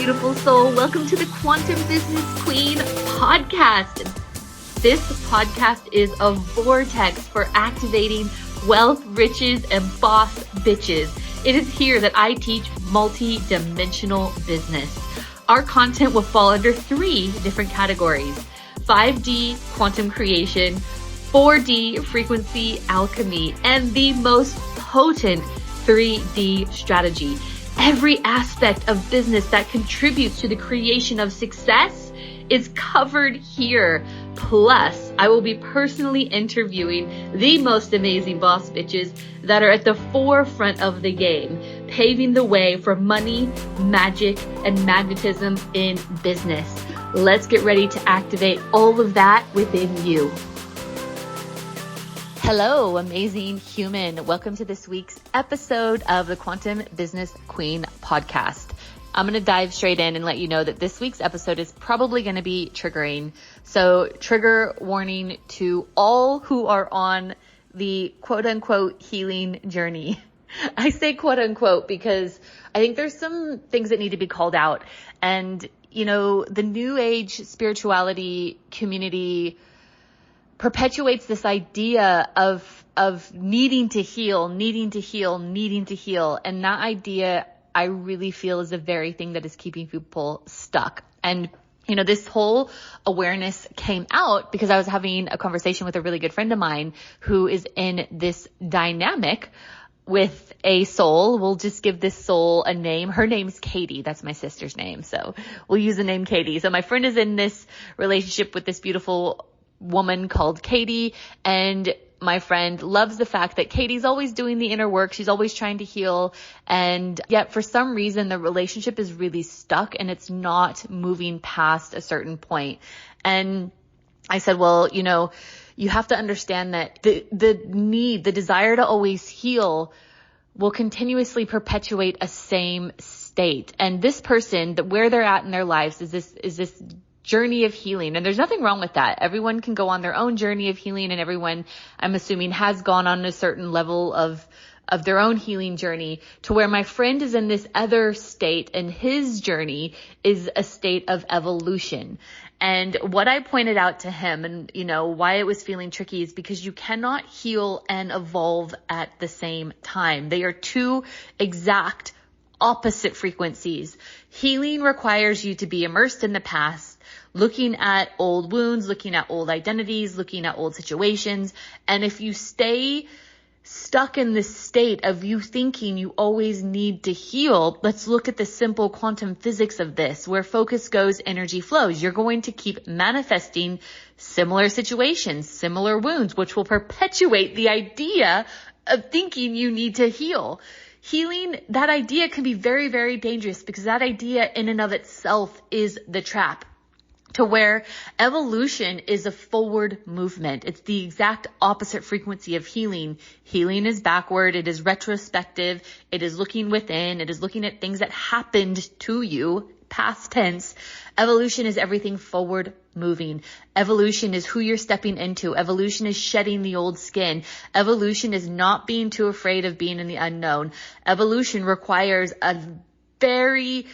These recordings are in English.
beautiful soul. Welcome to the Quantum Business Queen podcast. This podcast is a vortex for activating wealth, riches, and boss bitches. It is here that I teach multi-dimensional business. Our content will fall under 3 different categories: 5D quantum creation, 4D frequency alchemy, and the most potent 3D strategy. Every aspect of business that contributes to the creation of success is covered here. Plus, I will be personally interviewing the most amazing boss bitches that are at the forefront of the game, paving the way for money, magic, and magnetism in business. Let's get ready to activate all of that within you. Hello, amazing human. Welcome to this week's episode of the Quantum Business Queen podcast. I'm going to dive straight in and let you know that this week's episode is probably going to be triggering. So trigger warning to all who are on the quote unquote healing journey. I say quote unquote because I think there's some things that need to be called out. And, you know, the new age spirituality community perpetuates this idea of needing to heal. And that idea, I really feel, is the very thing that is keeping people stuck. And, you know, this whole awareness came out because I was having a conversation with a really good friend of mine who is in this dynamic with a soul. We'll just give this soul a name. Her name's Katie. That's my sister's name. So we'll use the name Katie. So my friend is in this relationship with this beautiful woman called Katie, and my friend loves the fact that Katie's always doing the inner work. She's always trying to heal. And yet for some reason, the relationship is really stuck and it's not moving past a certain point. And I said, well, you know, you have to understand that the desire to always heal will continuously perpetuate a same state. And this person, where they're at in their lives is this journey of healing. And there's nothing wrong with that. Everyone can go on their own journey of healing, and everyone, I'm assuming, has gone on a certain level of their own healing journey, to where my friend is in this other state, and his journey is a state of evolution. And what I pointed out to him, and you know, why it was feeling tricky, is because you cannot heal and evolve at the same time. They are 2 exact opposite frequencies. Healing requires you to be immersed in the past, looking at old wounds, looking at old identities, looking at old situations. And if you stay stuck in this state of you thinking you always need to heal, let's look at the simple quantum physics of this. Where focus goes, energy flows. You're going to keep manifesting similar situations, similar wounds, which will perpetuate the idea of thinking you need to heal. Healing, that idea can be very, very dangerous, because that idea in and of itself is the trap. To where evolution is a forward movement. It's the exact opposite frequency of healing. Healing is backward. It is retrospective. It is looking within. It is looking at things that happened to you, past tense. Evolution is everything forward moving. Evolution is who you're stepping into. Evolution is shedding the old skin. Evolution is not being too afraid of being in the unknown. Evolution requires a very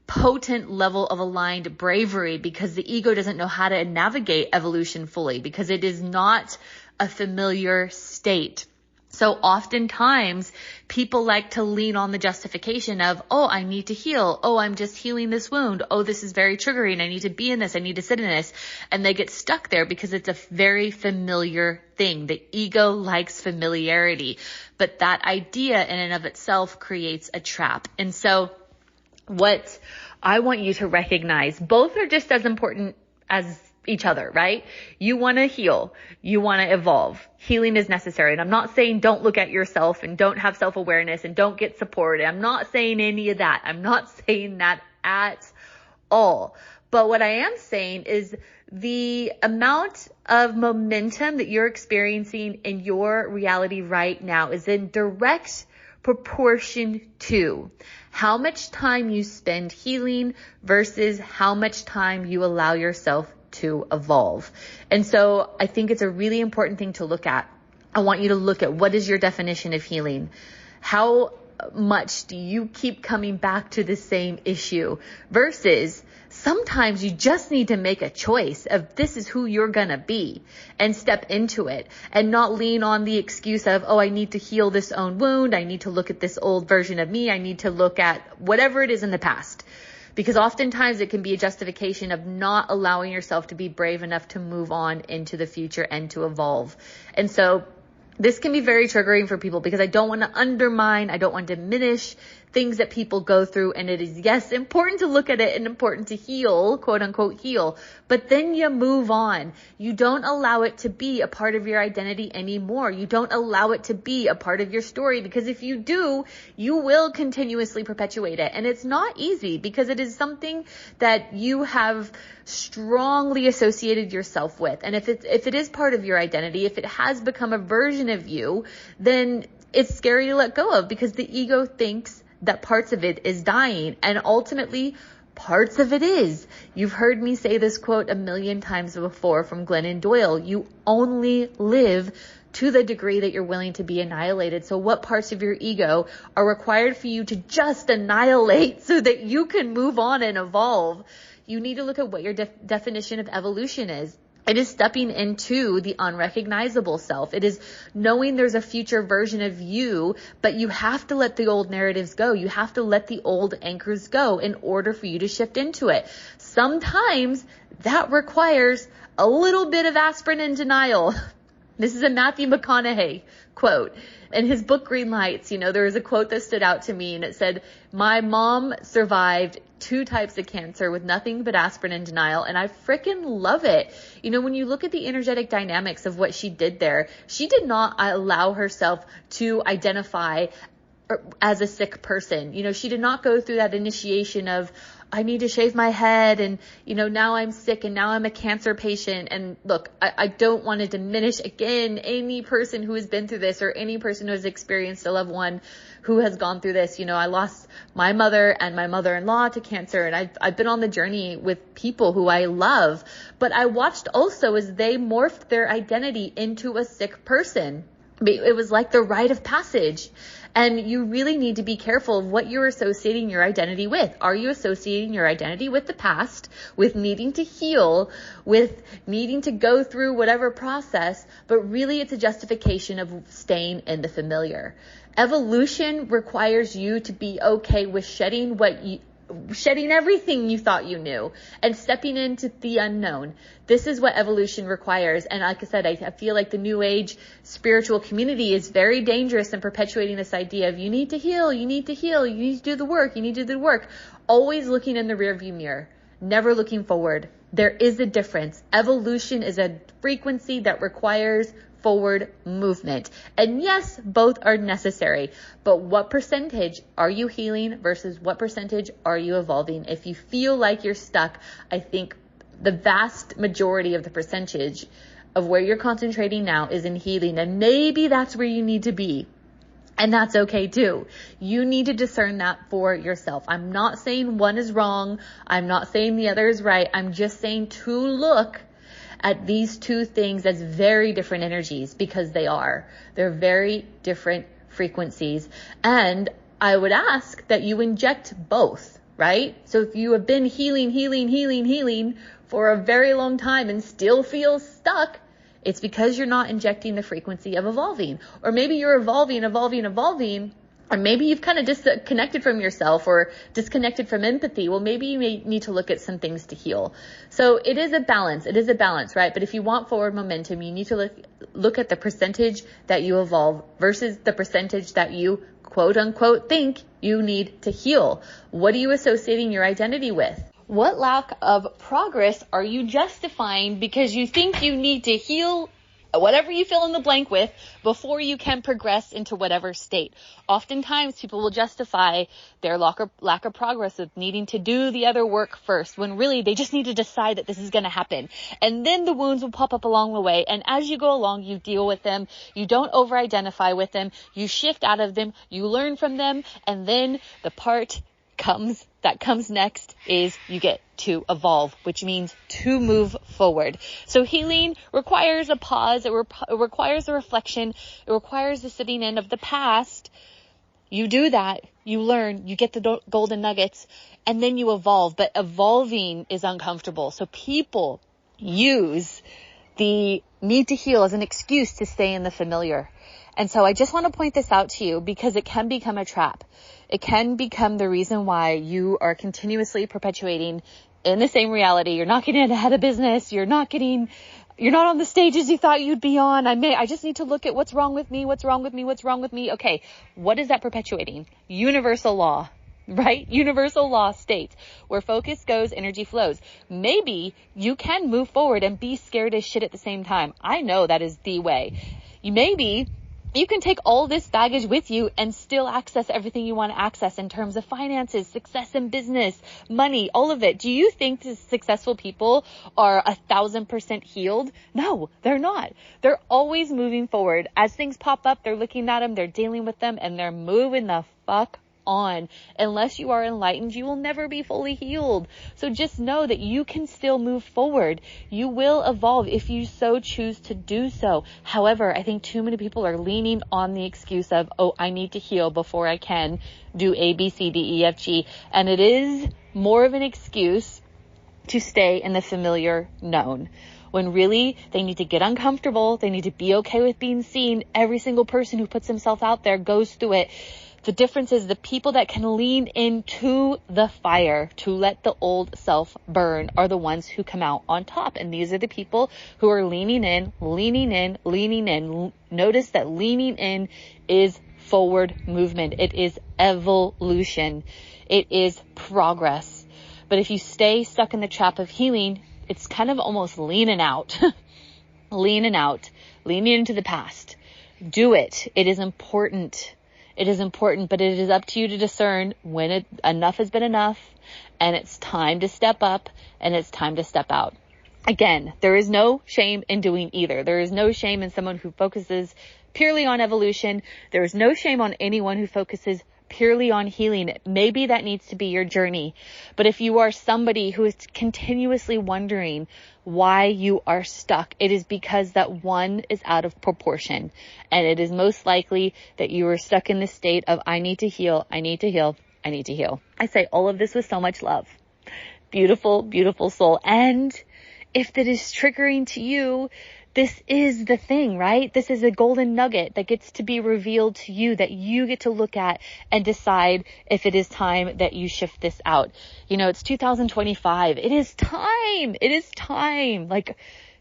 potent level of aligned bravery, because the ego doesn't know how to navigate evolution fully, because it is not a familiar state. So oftentimes people like to lean on the justification of, oh, I need to heal. Oh, I'm just healing this wound. Oh, this is very triggering. I need to be in this. I need to sit in this. And they get stuck there because it's a very familiar thing. The ego likes familiarity, but that idea in and of itself creates a trap. And so what I want you to recognize, both are just as important as each other, right? You want to heal. You want to evolve. Healing is necessary. And I'm not saying don't look at yourself and don't have self-awareness and don't get support. I'm not saying any of that. I'm not saying that at all. But what I am saying is the amount of momentum that you're experiencing in your reality right now is in direct proportion to how much time you spend healing versus how much time you allow yourself to evolve. And so I think it's a really important thing to look at. I want you to look at, what is your definition of healing? How much do you keep coming back to the same issue versus sometimes you just need to make a choice of this is who you're going to be and step into it and not lean on the excuse of, oh, I need to heal this own wound. I need to look at this old version of me. I need to look at whatever it is in the past. Because oftentimes it can be a justification of not allowing yourself to be brave enough to move on into the future and to evolve. And so this can be very triggering for people because I don't want to undermine, I don't want to diminish things that people go through. And it is, yes, important to look at it and important to heal, quote unquote heal, but then you move on. You don't allow it to be a part of your identity anymore. You don't allow it to be a part of your story, because if you do, you will continuously perpetuate it. And it's not easy because it is something that you have strongly associated yourself with. And if it is part of your identity, if it has become a version of you, then it's scary to let go of, because the ego thinks that parts of it is dying, and ultimately parts of it is. You've heard me say this quote a million times before from Glennon Doyle. You only live to the degree that you're willing to be annihilated. So what parts of your ego are required for you to just annihilate so that you can move on and evolve? You need to look at what your definition of evolution is. It is stepping into the unrecognizable self. It is knowing there's a future version of you, but you have to let the old narratives go. You have to let the old anchors go in order for you to shift into it. Sometimes that requires a little bit of aspirin and denial. This is a Matthew McConaughey quote. In his book, Green Lights, there was a quote that stood out to me, and it said, "My mom survived 2 types of cancer with nothing but aspirin and denial." And I freaking love it. When you look at the energetic dynamics of what she did there, she did not allow herself to identify as a sick person. She did not go through that initiation of, I need to shave my head, and, now I'm sick, and now I'm a cancer patient. And look, I don't want to diminish, again, any person who has been through this or any person who has experienced a loved one who has gone through this. I lost my mother and my mother-in-law to cancer, and I've been on the journey with people who I love, but I watched also as they morphed their identity into a sick person. It was like the rite of passage. And you really need to be careful of what you're associating your identity with. Are you associating your identity with the past, with needing to heal, with needing to go through whatever process, but really it's a justification of staying in the familiar. Evolution requires you to be okay with shedding everything you thought you knew and stepping into the unknown. This is what evolution requires. And like I said, I feel like the new age spiritual community is very dangerous in perpetuating this idea of you need to heal, you need to heal, you need to do the work, you need to do the work. Always looking in the rearview mirror, never looking forward. There is a difference. Evolution is a frequency that requires forward movement. And yes, both are necessary, but what percentage are you healing versus what percentage are you evolving? If you feel like you're stuck, I think the vast majority of the percentage of where you're concentrating now is in healing, and maybe that's where you need to be. And that's okay too. You need to discern that for yourself. I'm not saying one is wrong. I'm not saying the other is right. I'm just saying to look at these 2 things as very different energies, because they are. They're very different frequencies. And I would ask that you inject both, right? So if you have been healing for a very long time and still feel stuck, it's because you're not injecting the frequency of evolving. Or maybe you're evolving, or maybe you've kind of disconnected from yourself or disconnected from empathy. Well, maybe you may need to look at some things to heal. So it is a balance. Right? But if you want forward momentum, you need to look at the percentage that you evolve versus the percentage that you quote unquote think you need to heal. What are you associating your identity with? What lack of progress are you justifying because you think you need to heal whatever you fill in the blank with before you can progress into whatever state? Oftentimes people will justify their lack of progress with needing to do the other work first, when really they just need to decide that this is going to happen. And then the wounds will pop up along the way. And as you go along, you deal with them. You don't over-identify with them. You shift out of them. You learn from them. And then the part that comes next is you get to evolve, which means to move forward. So healing requires a pause. It requires a reflection. It requires the sitting in of the past You do that, you learn, you get the golden nuggets, and then you evolve. But evolving is uncomfortable. So people use the need to heal as an excuse to stay in the familiar. And so I just want to point this out to you because it can become a trap. It can become the reason why you are continuously perpetuating in the same reality. You're not getting ahead of business. You're not on the stages you thought you'd be on. I just need to look at what's wrong with me. Okay. What is that perpetuating? Universal law, right? Universal law states where focus goes, energy flows. Maybe you can move forward and be scared as shit at the same time. I know that is the way. Maybe you can take all this baggage with you and still access everything you want to access in terms of finances, success in business, money, all of it. Do you think the successful people are 1,000% healed? No, they're not. They're always moving forward. As things pop up, they're looking at them, they're dealing with them, and they're moving the fuck on. Unless you are enlightened, you will never be fully healed. So just know that you can still move forward. You will evolve if you so choose to do so. However, I think too many people are leaning on the excuse of, oh, I need to heal before I can do A, B, C, D, E, F, G. And it is more of an excuse to stay in the familiar known. When really they need to get uncomfortable. They need to be okay with being seen. Every single person who puts himself out there goes through it. The difference is the people that can lean into the fire to let the old self burn are the ones who come out on top. And these are the people who are leaning in. Notice that leaning in is forward movement. It is evolution. It is progress. But if you stay stuck in the trap of healing, it's kind of almost leaning out, leaning into the past. Do it. It is important. But it is up to you to discern when enough has been enough and it's time to step up and it's time to step out. Again, there is no shame in doing either. There is no shame in someone who focuses purely on evolution. There is no shame on anyone who focuses purely on healing. Maybe that needs to be your journey. But if you are somebody who is continuously wondering why you are stuck, it is because that one is out of proportion. And it is most likely that you are stuck in the state of, I need to heal. I say all of this with so much love. Beautiful, beautiful soul. And if that is triggering to you, this is the thing, right? This is a golden nugget that gets to be revealed to you that you get to look at and decide if it is time that you shift this out. It's 2025. It is time.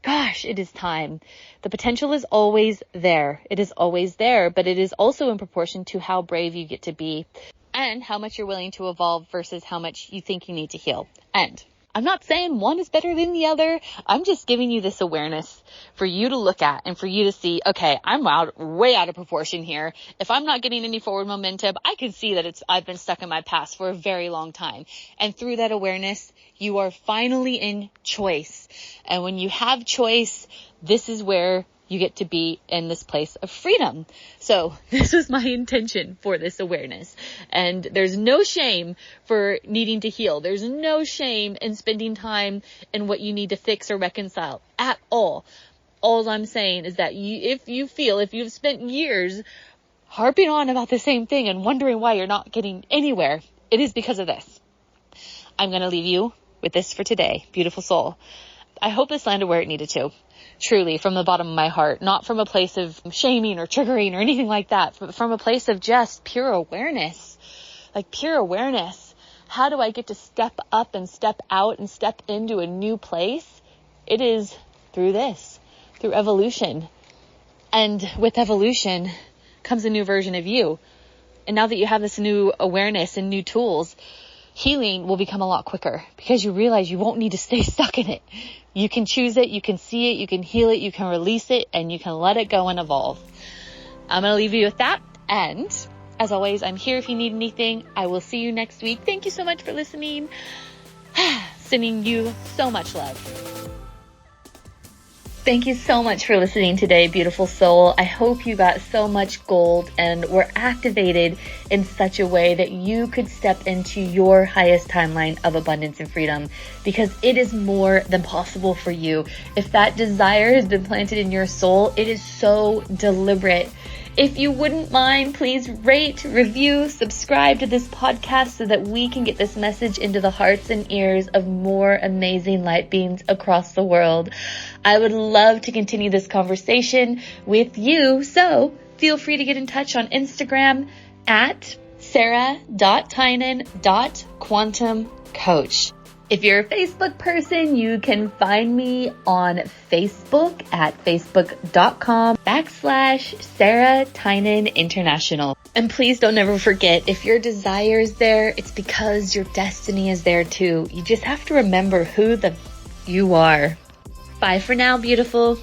Gosh, it is time. The potential is always there. It is always there, but it is also in proportion to how brave you get to be and how much you're willing to evolve versus how much you think you need to heal. And I'm not saying one is better than the other. I'm just giving you this awareness for you to look at and for you to see, okay, I'm way out of proportion here. If I'm not getting any forward momentum, I can see that I've been stuck in my past for a very long time. And through that awareness, you are finally in choice. And when you have choice, this is where you get to be in this place of freedom. So this was my intention for this awareness. And there's no shame for needing to heal. There's no shame in spending time in what you need to fix or reconcile at all. All I'm saying is that if you've spent years harping on about the same thing and wondering why you're not getting anywhere, it is because of this. I'm going to leave you with this for today. Beautiful soul. I hope this landed where it needed to. Truly, from the bottom of my heart, not from a place of shaming or triggering or anything like that, but from a place of just pure awareness, pure awareness. How do I get to step up and step out and step into a new place? It is through this, through evolution. And with evolution comes a new version of you. And now that you have this new awareness and new tools, healing will become a lot quicker because you realize you won't need to stay stuck in it. You can choose it, you can see it, you can heal it, you can release it, and you can let it go and evolve. I'm going to leave you with that. And as always, I'm here if you need anything. I will see you next week. Thank you so much for listening. Sending you so much love. Thank you so much for listening today, beautiful soul. I hope you got so much gold and were activated in such a way that you could step into your highest timeline of abundance and freedom, because it is more than possible for you. If that desire has been planted in your soul, it is so deliberate. If you wouldn't mind, please rate, review, subscribe to this podcast so that we can get this message into the hearts and ears of more amazing light beings across the world. I would love to continue this conversation with you, so feel free to get in touch on Instagram at sarah.tynan.quantumcoach. If you're a Facebook person, you can find me on Facebook at facebook.com/Sarah Tynan International. And please don't ever forget, if your desire is there, it's because your destiny is there too. You just have to remember who you are. Bye for now, beautiful.